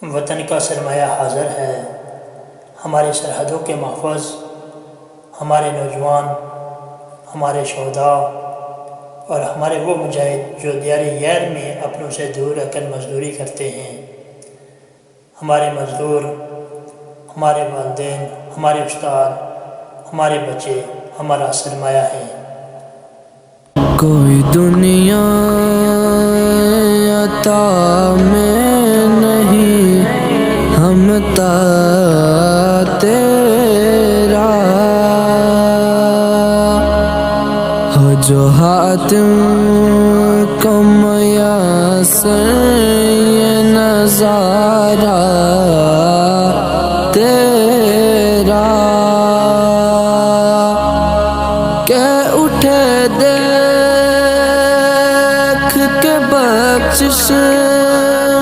وطن کا سرمایہ حاضر ہے، ہماری سرحدوں کے محفوظ، ہمارے نوجوان، ہمارے شہداء اور ہمارے وہ مجاہد جو دیار غیر میں اپنوں سے دور رہ کر مزدوری کرتے ہیں۔ ہمارے مزدور، ہمارے والدین، ہمارے استاد، ہمارے بچے ہمارا سرمایہ ہے۔ کوئی دنیا عطا میں نہیں، ہم تا تیرا ہو جو حاتم کو میسر یہ نظارہ تیرا کہ اٹھے دیکھ کے بخشش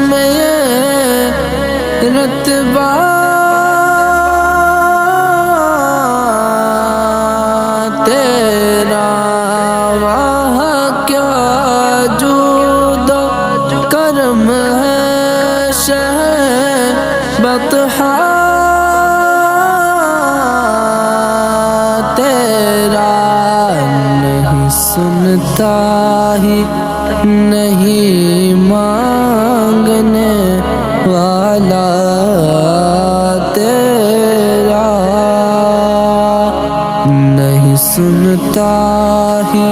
میں یہ رتبہ تیرا، وہاں کیا جود و کرم ہے شہ بطحا تیرا، نہیں سنتا ہی نہیں مانگنے والا تیرا، نہیں سنتا ہی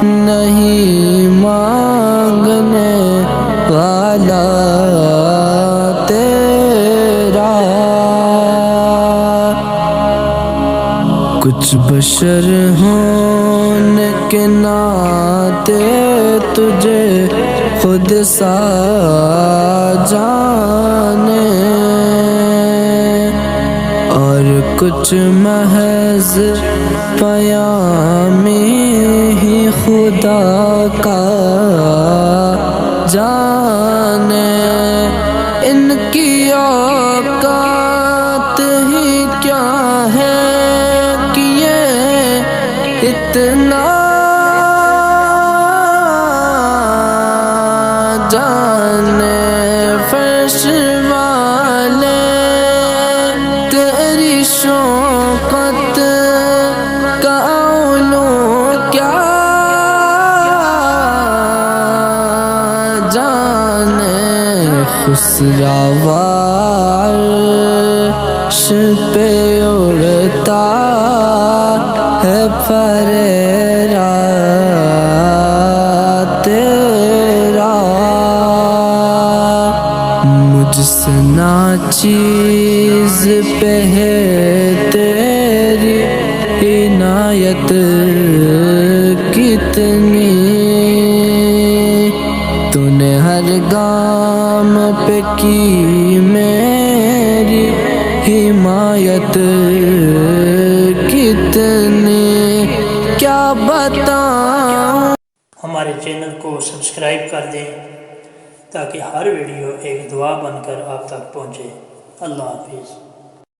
نہیں مانگنے والا تیرا، کچھ بشر ہونے کے ناطے تجھے خود سا جانے، اور کچھ محض پیامی ہی خدا کا جانے، ان کی اوقات ہی کیا ہے کہ یہ اتنا جانے، فرش والے تیری شوقت کا علو کیا جانے، خسرا عرش پہ اڑتا ہے پریرا تیرا، مجھ سے ناچیز پہ ہے تیری عنایت کتنی، تو نے ہر گام پہ کی میری حمایت کتنی، کیا بتاؤں۔ ہمارے چینل کو سبسکرائب کر دیں تاکہ ہر ویڈیو ایک دعا بن کر آپ تک پہنچے۔ اللہ حافظ۔